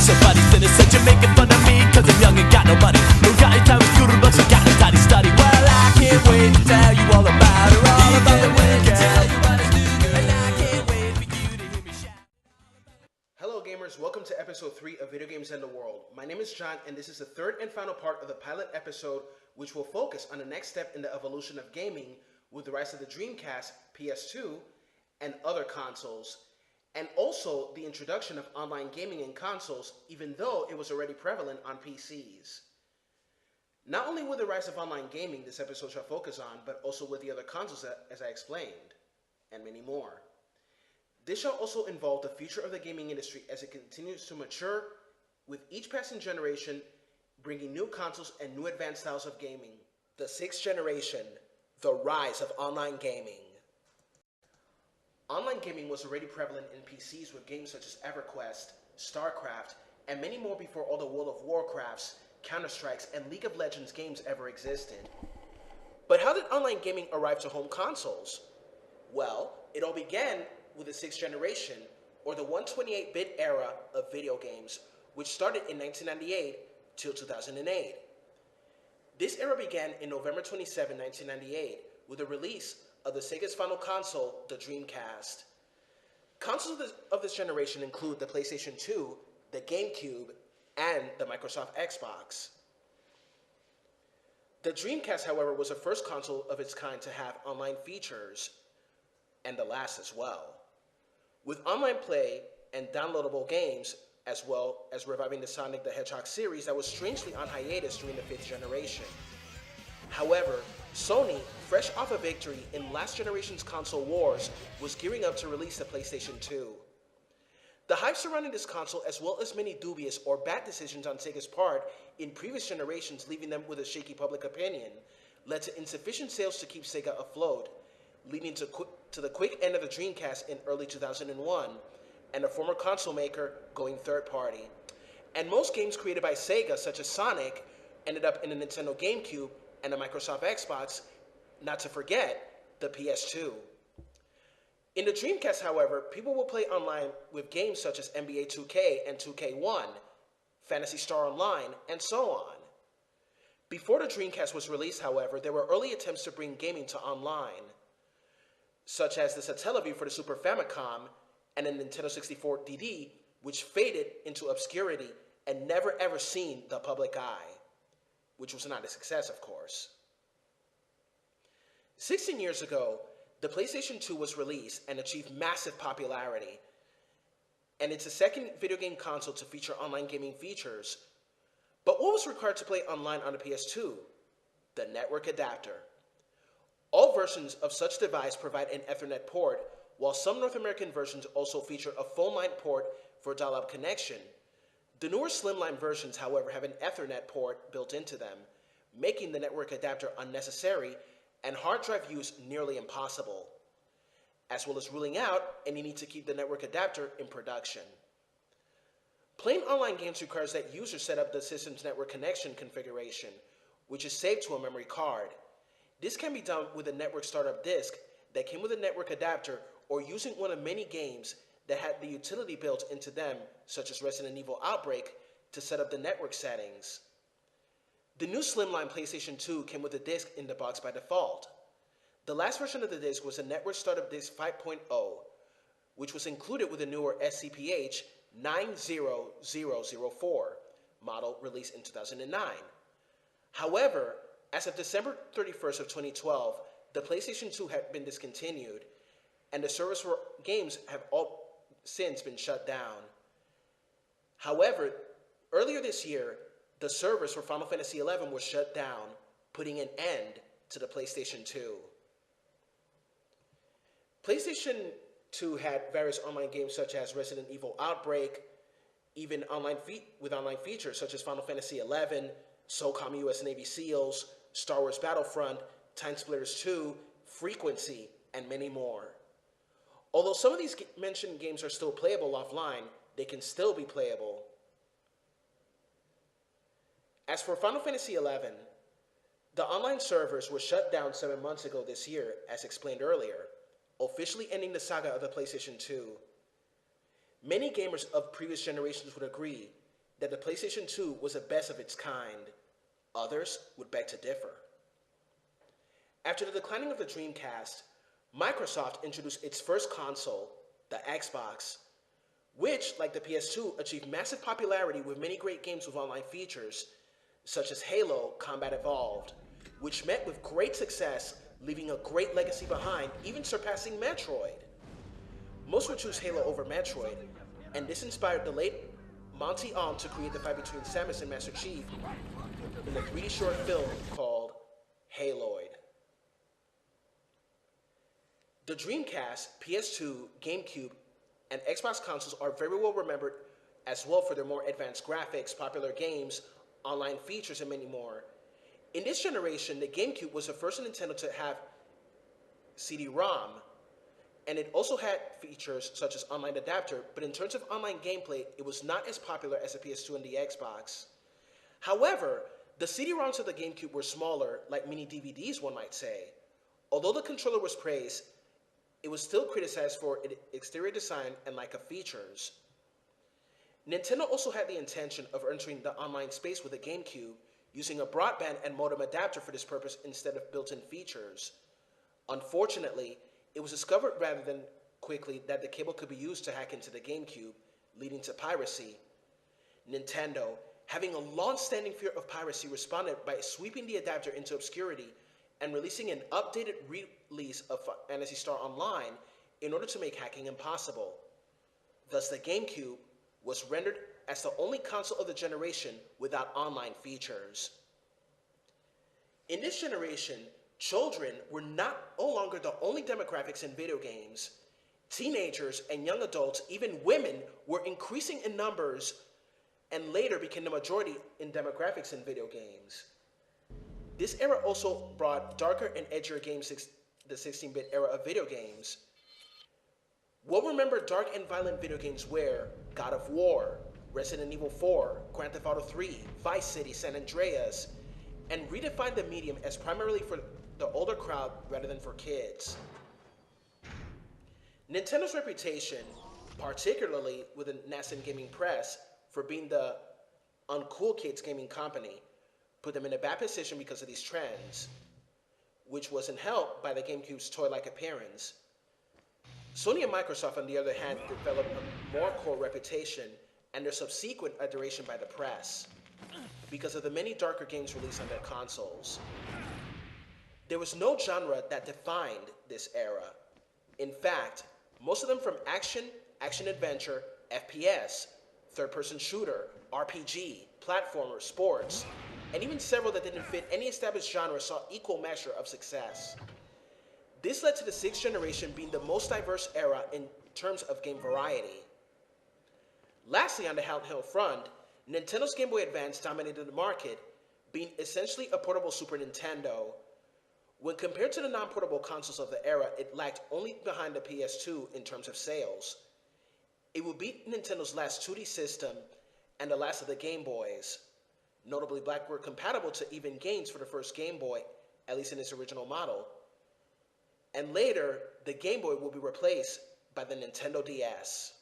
somebody sent a said you're making fun of me cause I'm young and got no money. No got any time with school but you got no time to study. Well, I can't wait to tell you all about her, all about the weekend. And I can't wait for you to hear me shout. Hello gamers, welcome to episode 3 of Video Games and the World. My name is John and this is the third and final part of the pilot episode which will focus on the next step in the evolution of gaming with the rise of the Dreamcast, PS2, and other consoles, and also the introduction of online gaming in consoles even though it was already prevalent on PCs. Not only with the rise of online gaming this episode shall focus on, but also with the other consoles as I explained, and many more. This shall also involve the future of the gaming industry as it continues to mature with each passing generation bringing new consoles and new advanced styles of gaming. The 6th generation, the rise of online gaming. Online gaming was already prevalent in PCs with games such as EverQuest, StarCraft, and many more before all the World of Warcrafts, Counter-Strikes, and League of Legends games ever existed. But how did online gaming arrive to home consoles? Well, it all began with the 6th generation, or the 128-bit era of video games, which started in 1998 till 2008. This era began in November 27, 1998, with the release of the Sega's final console, the Dreamcast. Consoles of this generation include the PlayStation 2, the GameCube, and the Microsoft Xbox. The Dreamcast, however, was the first console of its kind to have online features, and the last as well, with online play and downloadable games, as well as reviving the Sonic the Hedgehog series that was strangely on hiatus during the 5th generation. However, Sony, fresh off a victory in last generation's console wars, was gearing up to release the PlayStation 2. The hype surrounding this console, as well as many dubious or bad decisions on Sega's part in previous generations leaving them with a shaky public opinion, led to insufficient sales to keep Sega afloat, leading to the quick end of the Dreamcast in early 2001, and a former console maker going third party. And most games created by Sega, such as Sonic, ended up in the Nintendo GameCube and the Microsoft Xbox, not to forget the PS2. In the Dreamcast, however, people will play online with games such as NBA 2K and 2K1, Phantasy Star Online, and so on. Before the Dreamcast was released, however, there were early attempts to bring gaming to online, such as the Satellaview for the Super Famicom and the Nintendo 64 DD, which faded into obscurity and never ever seen the public eye, which was not a success, of course. 16 years ago, the PlayStation 2 was released and achieved massive popularity, and it's the second video game console to feature online gaming features. But what was required to play online on the PS2? The network adapter. All versions of such device provide an Ethernet port, while some North American versions also feature a phone-line port for dial-up connection. The newer slimline versions, however, have an Ethernet port built into them, making the network adapter unnecessary and hard drive use nearly impossible, as well as ruling out any need to keep the network adapter in production. Playing online games requires that users set up the system's network connection configuration, which is saved to a memory card. This can be done with a network startup disk that came with a network adapter or using one of many games that had the utility built into them, such as Resident Evil Outbreak, to set up the network settings. The new slimline PlayStation 2 came with a disc in the box by default. The last version of the disc was a network startup disc 5.0, which was included with the newer SCPH 90004 model released in 2009. However, as of December 31st of 2012, the PlayStation 2 had been discontinued, and the servers for games have all since been shut down. However, earlier this year, the servers for Final Fantasy XI were shut down, putting an end to the PlayStation 2. PlayStation 2 had various online games such as Resident Evil Outbreak, even with online features such as Final Fantasy XI, SOCOM US Navy SEALs, Star Wars Battlefront, Time Splitters 2, Frequency, and many more. Although some of these mentioned games are still playable offline, they can still be playable. As for Final Fantasy XI, the online servers were shut down 7 months ago this year, as explained earlier, officially ending the saga of the PlayStation 2. Many gamers of previous generations would agree, that the PlayStation 2 was the best of its kind. Others would beg to differ. After the declining of the Dreamcast, Microsoft introduced its first console, the Xbox, which, like the PS2, achieved massive popularity with many great games with online features, such as Halo Combat Evolved, which met with great success, leaving a great legacy behind, even surpassing Metroid. Most would choose Halo over Metroid, and this inspired the late Monty Aum to create the fight between Samus and Master Chief in the 3D short film called Haloid. The Dreamcast, PS2, GameCube, and Xbox consoles are very well remembered as well for their more advanced graphics, popular games, online features, and many more. In this generation, the GameCube was the first Nintendo to have CD-ROM, and it also had features such as online adapter, but in terms of online gameplay, it was not as popular as the PS2 and the Xbox. However, the CD-ROMs of the GameCube were smaller, like mini DVDs one might say. Although the controller was praised, it was still criticized for its exterior design and lack of features. Nintendo also had the intention of entering the online space with the GameCube, using a broadband and modem adapter for this purpose instead of built-in features. Unfortunately, it was discovered rather than quickly that the cable could be used to hack into the GameCube, leading to piracy. Nintendo, having a long-standing fear of piracy, responded by sweeping the adapter into obscurity and releasing an updated release of Phantasy Star Online in order to make hacking impossible. Thus, the GameCube was rendered as the only console of the generation without online features. In this generation, children were no longer the only demographics in video games. Teenagers and young adults, even women, were increasing in numbers and later became the majority in demographics in video games. This era also brought darker and edgier games, the 16-bit era of video games. We'll remember dark and violent video games were God of War, Resident Evil 4, Grand Theft Auto 3, Vice City, San Andreas, and redefined the medium as primarily for the older crowd rather than for kids. Nintendo's reputation, particularly with the nascent gaming press, for being the uncool kids gaming company, put them in a bad position because of these trends, which wasn't helped by the GameCube's toy-like appearance. Sony and Microsoft, on the other hand, developed a more core reputation and their subsequent adoration by the press because of the many darker games released on their consoles. There was no genre that defined this era. In fact, most of them from action, action-adventure, FPS, third-person shooter, RPG, platformer, sports, and even several that didn't fit any established genre saw equal measure of success. This led to the 6th generation being the most diverse era in terms of game variety. Lastly, on the handheld front, Nintendo's Game Boy Advance dominated the market, being essentially a portable Super Nintendo. When compared to the non-portable consoles of the era, it lagged only behind the PS2 in terms of sales. It would beat Nintendo's last 2D system and the last of the Game Boys. Notably, backward compatible to even games for the first Game Boy, at least in its original model. And later, the Game Boy will be replaced by the Nintendo DS.